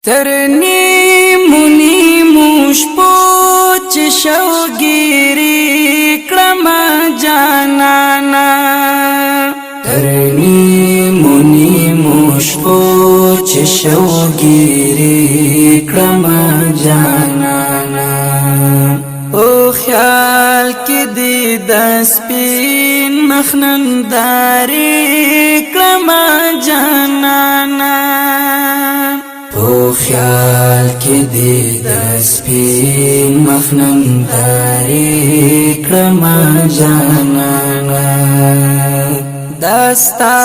تر نیمو نیمو شپو چې شوګیرې کړمه جانانه تر نیمو نیمو شپو چې شوګیرې کړمه جانانه او خیال کې دې د سپین مخ نندارې کړمه جانانه او خیال کې دې د سپین مخ نندارې کړمه جانانه دستا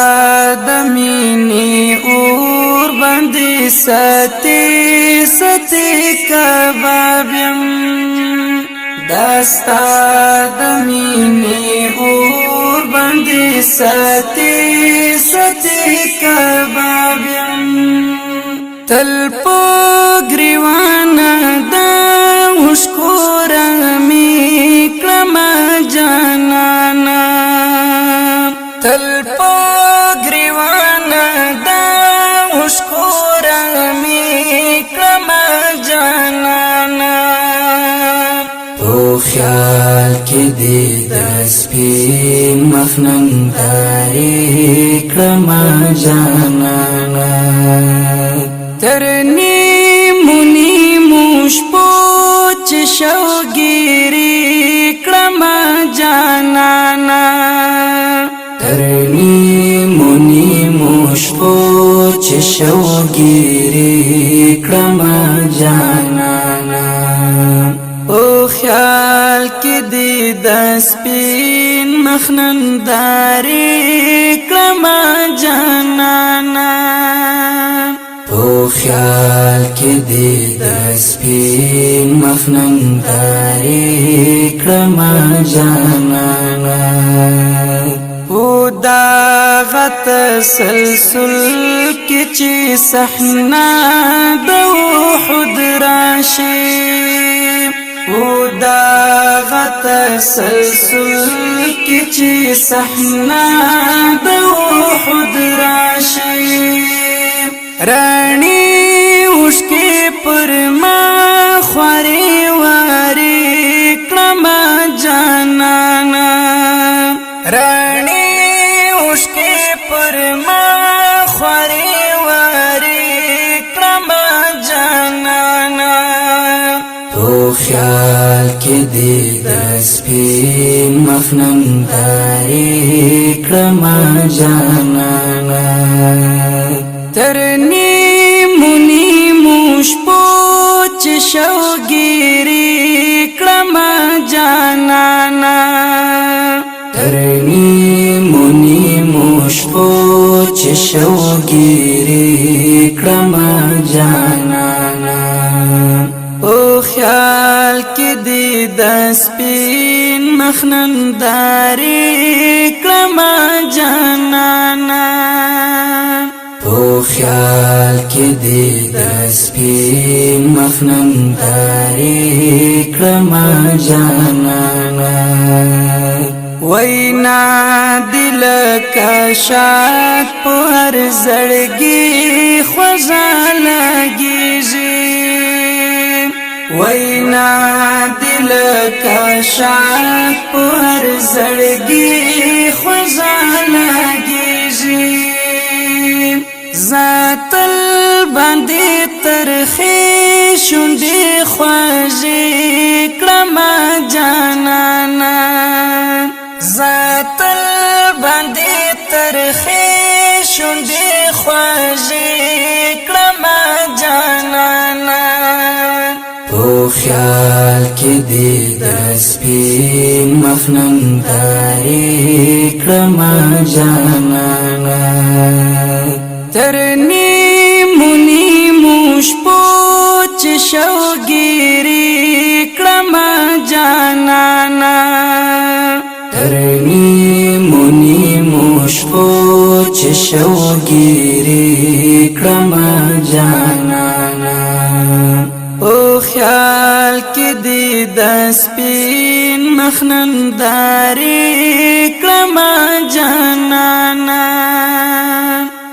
د مینې اور باندې ستې ستې کباب یم دستا د مینې اور باندې ستې ستې کباب یم تل په ګریوانه د مشکوره می کړمه جانانه تل په ګریوانه د مشکوره می کړمه جانانه په خیال کې دې د سپین مخ نندارې کړمه جانانه تر نیمو نیمو شپو چې شوګیرې کړمه جانانه تر نیمو نیمو شپو چې شوګیرې کړمه جانانه او خیال کې دې د سپین مخ نندارې کړمه جانانه او خیال کې دې د سپین مخ نندارې کړمه جانانه او دغه تسلسل کې چې صحنه د وحود راشي او دغه تسلسل کې چې صحنه د وحود راشي رانی اوشکی پر ما خواری واری کړمه جانانه رانی اوشکی پر ما خواری واری کړمه جانانه او خیال کې دې د سپین مخ نندارې کړمه جانانه تر نیمو نیمو شپو چې شوګیرې کړمه جانانه تر نیمو نیمو شپو چې شوګیرې کړمه جانانه او خیال کې دې د سپین مخ نندارې کړمه جانانه او خیال کې دې د سپین مخ نندارې کړمه جانانه وینا دل کا شات په هر زړګي خوځا لګيږي وینا دل کا شات په هر زړګي خوځا لګيږي ذاتل باندې ترخې شونډې خوږې کړمه جانانه ذاتل باندې ترخې شونډې خوږې کړمه جانانه په خیال کې دې د سپین مخ نندارې کړمه جانانه تر نیمو نیمو شپو چې شوګیرې کړمه جانانه تر نیمو نیمو شپو چې شوګیرې کړمه جانانه او خیال کې دې د سپین مخ نندارې کړمه جانانه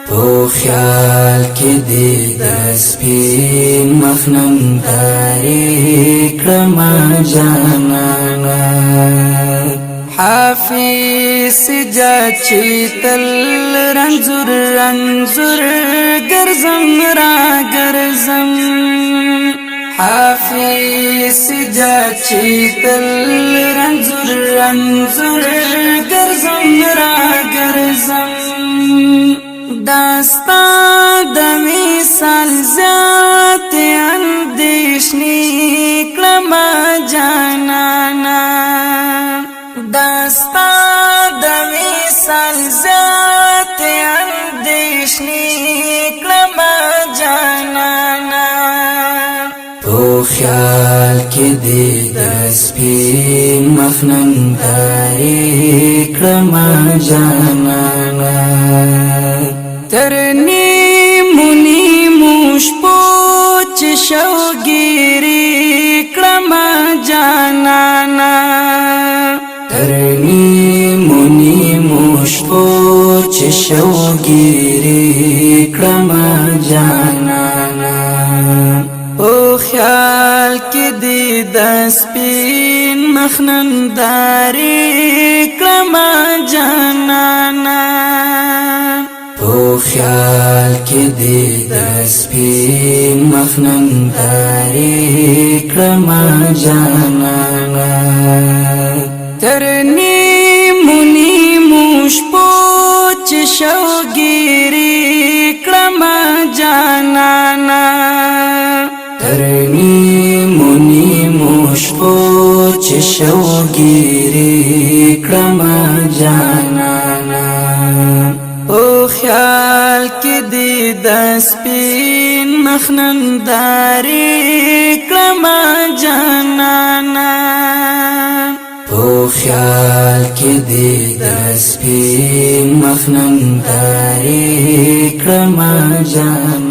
په په خیال کې دې د سپین مخ نندارې کړمه جانانه حافظ سجاد چې تل رنځور رنځور ګرځم را ګرځم حافظ سجاد چې تل رنځور رنځور ګرځم را ګرځم داستا د مثال ذات اندیشنی کړمه جانانه داستا د مثال ذات اندیشنی کړمه جانانه په خیال کې دې د سپین مخ نندارې کړمه جانانه تر نیمو نیمو شپو چې شوګیرې کړمه جانانه تر نیمو نیمو شپو چې شوګیرې کړمه جانانه په خیال کې دې د سپین مخ نندارې کړمه جانانه په خیال کې دې د سپین مخ نندارې کړمه جانانه تر نیمو نیمو شپو چې شوګیرې کړمه جانانه تر نیمو نیمو شپو چې شوګیرې کړمه جانانه په خیال کې دې د سپین مخ نندارې کړمه جانانه په خیال کې دې د سپین مخ نندارې کړمه جانانه